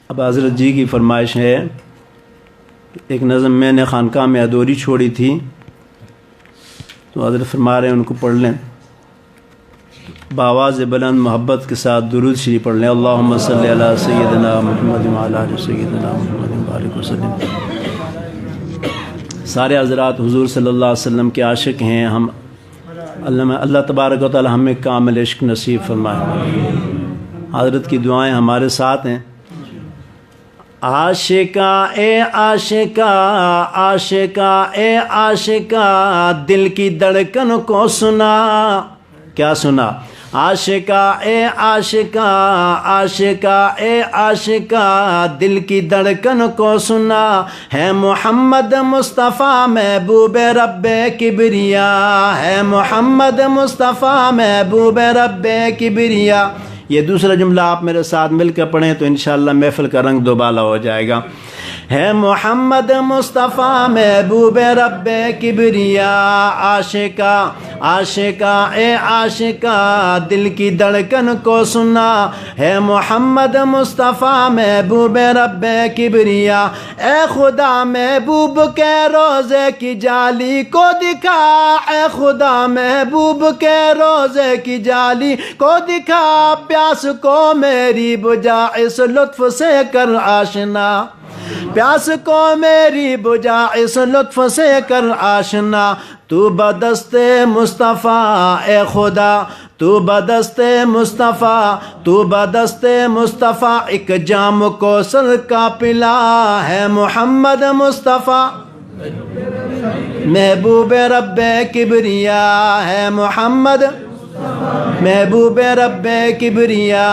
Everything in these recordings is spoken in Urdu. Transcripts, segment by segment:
اب حضرت جی کی فرمائش ہے، ایک نظم میں نے خانقاہ میں ادھوری چھوڑی تھی، تو حضرت فرما رہے ہیں ان کو پڑھ لیں، بآواز بلند محبت کے ساتھ درود شریف پڑھ لیں۔ اللہم صلی علی سیدنا محمد وعلی آل سیدنا محمد بارک وسلم۔ سارے حضرات حضور صلی اللہ علیہ وسلم کے عاشق ہیں، ہم اللہ تبارک و تعالی ہمیں کامل عشق نصیب فرمائے۔ حضرت کی دعائیں ہمارے ساتھ ہیں۔ عاشقا اے عاشقا، عاشقا اے عاشقا، دل کی دھڑکن کو سنا، کیا سنا؟ عاشقا اے عاشقا، عاشقا اے عاشقا، دل کی دھڑکن کو سنا، ہے محمد مصطفیٰ محبوب رب کبریا، ہے محمد مصطفیٰ محبوب رب کبریا۔ یہ دوسرا جملہ آپ میرے ساتھ مل کر پڑھیں تو انشاءاللہ محفل کا رنگ دوبالا ہو جائے گا۔ ہے محمد مصطفیٰ محبوب رب کبریا، عاشقا عاشقا اے عاشقا، دل کی دھڑکن کو سنا، ہے محمد مصطفیٰ محبوب رب کبریا۔ اے خدا محبوب کے روزے کی جالی کو دکھا، اے خدا محبوب کے روزے کی جالی کو دکھا، پیاس کو میری بجھا اس لطف سے کر آشنا، پیاس کو میری بجھا اس لطف سے کر آشنا، تو بدست مصطفیٰ اے خدا، تو بدست مصطفیٰ، تو بدست مصطفیٰ، ایک جام کوثر کا پلا، ہے محمد مصطفیٰ محبوب رب کبریا، ہے محمد محبوب رب کبریا۔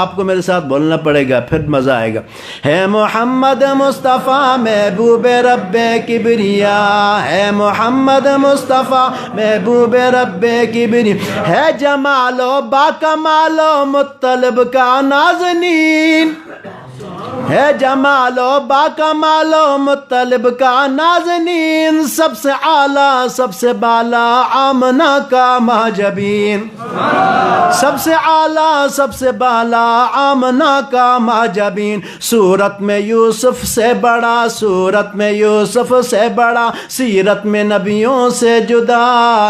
آپ کو میرے ساتھ بولنا پڑے گا پھر مزہ آئے گا۔ ہے محمد مصطفیٰ محبوب رب کبریا، ہے محمد مصطفیٰ محبوب رب کبریا، ہے جمال و با کمال و مطلب کا نازنین، ہے جمال و با کمال و مطلب کا نازنین، سب سے اعلیٰ سب سے بالا آمنہ کا مہجبین، سب سے اعلیٰ سب سے بالا آمنہ کا مہجبین، صورت میں یوسف سے بڑا، صورت میں یوسف سے بڑا، سیرت میں نبیوں سے جدا،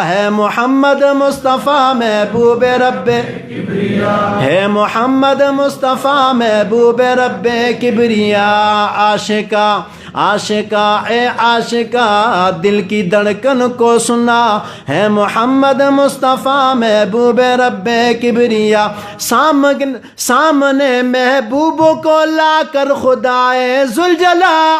ہے محمد مصطفیٰ محبوب رب کبریا، ہے محمد مصطفیٰ محبوب رب کبریا۔ عاشقا عاشقا اے عاشقا، دل کی دھڑکن کو سنا، ہے محمد مصطفیٰ محبوب رب کبریا۔ سامنے محبوب کو لا کر خدائے ذوالجلال،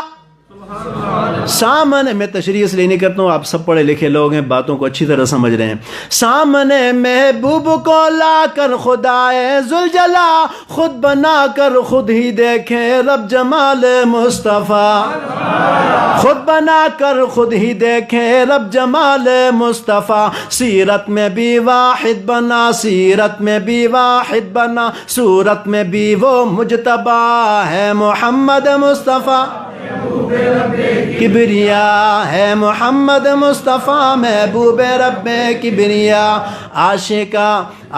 سامنے میں تشریح اس لیے نہیں کرتا ہوں، آپ سب پڑھے لکھے لوگ ہیں، باتوں کو اچھی طرح سمجھ رہے ہیں۔ سامنے محبوب کو لا کر خدائے ذوالجلال، خود بنا کر خود ہی دیکھے رب جمال مصطفیٰ، خود بنا کر خود ہی دیکھے رب جمال مصطفیٰ، سیرت میں بھی واحد بنا، سیرت میں بھی واحد بنا، صورت میں بھی وہ مجتبی، ہے محمد مصطفیٰ کبریا، ہے محمد مصطفیٰ محبوب رب کبریا۔ عاشقا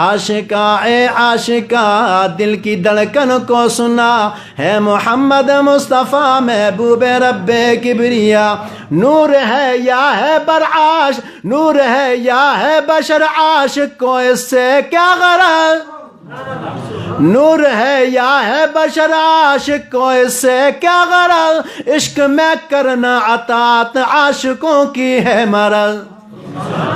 عاشقا اے عاشقا، دل کی دھڑکن کو سنا، ہے محمد مصطفیٰ محبوب رب کبریا۔ نور ہے یا ہے برعاش، نور ہے یا ہے بشر، عاشق کو اس سے کیا غرض، نور ہے یا ہے بشر، عاشق کو اس سے کیا غرض، عشق میں کرنا اطاعت عاشقوں کی ہے مرض،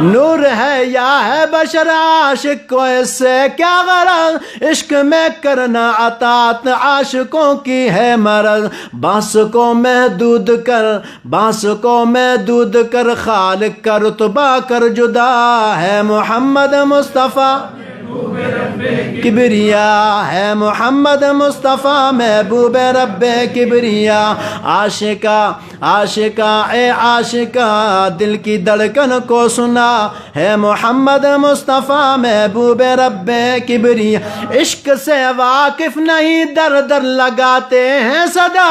نور ہے یا ہے بشر، عاشق کو اس سے کیا غرض، عشق میں کرنا اطاعت عاشقوں کی ہے مرض، بانس کو محدود کر، بانس کو محدود کر، خالق کا رتبہ کر جدا، ہے محمد مصطفیٰ کبریا، ہے محمد مصطفیٰ محبوب رب کبریا۔ عاشقا عاشقا اے عاشقا، دل کی دھڑکن کو سنا، ہے محمد مصطفیٰ محبوب رب کبریا۔ عشق سے واقف نہیں در در لگاتے ہیں صدا،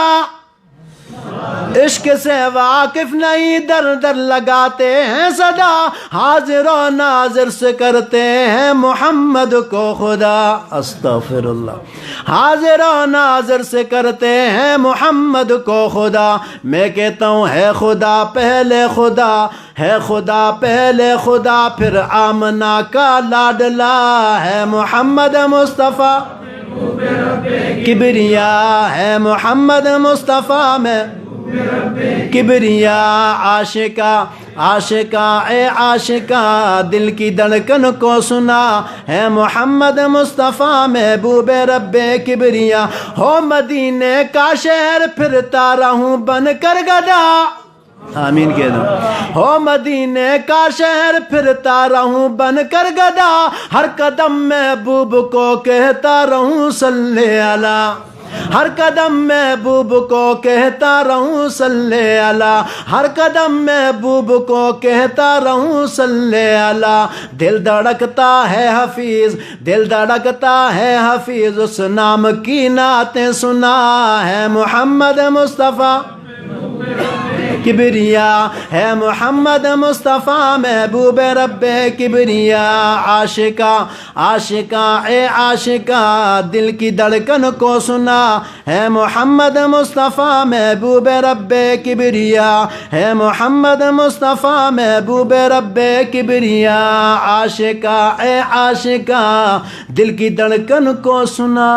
عشق سے واقف نہیں در در لگاتے ہیں صدا حاضر و ناظر سے کرتے ہیں محمد کو خدا استغفر اللہ حاضر و ناظر سے کرتے ہیں محمد کو خدا میں کہتا ہوں ہے خدا پہلے خدا ہے خدا پہلے خدا پھر آمنہ کا لاڈلا ہے محمد مصطفیٰ کبریا ہے محمد مصطفیٰ میں کبریا عاشقہ عاشقہ اے عاشقہ دل کی دھڑکن کو سنا ہے محمد مصطفیٰ محبوب رب کبریا ہو مدینے کا شہر پھرتا رہوں بن کر گدا آمین کہہ دو ہو مدینے کا شہر پھرتا رہوں بن کر گدا ہر قدم محبوب کو کہتا رہوں صلی علی ہر قدم محبوب کو کہتا رہوں صلی علی ہر قدم محبوب کو کہتا رہوں صلی علی دل دھڑکتا ہے حفیظ دل دھڑکتا ہے حفیظ اس نام کی نعتیں سنا ہے محمد مصطفیٰ کبریا ہے محمد مصطفیٰ محبوب رب کبریا عاشقہ عاشقہ اے عاشقہ دل کی دھڑکن کو سنا ہے محمد مصطفیٰ محبوب رب کبریا ہے محمد مصطفیٰ محبوب رب کبریا عاشقہ اے عاشقہ دل کی دھڑکن کو سنا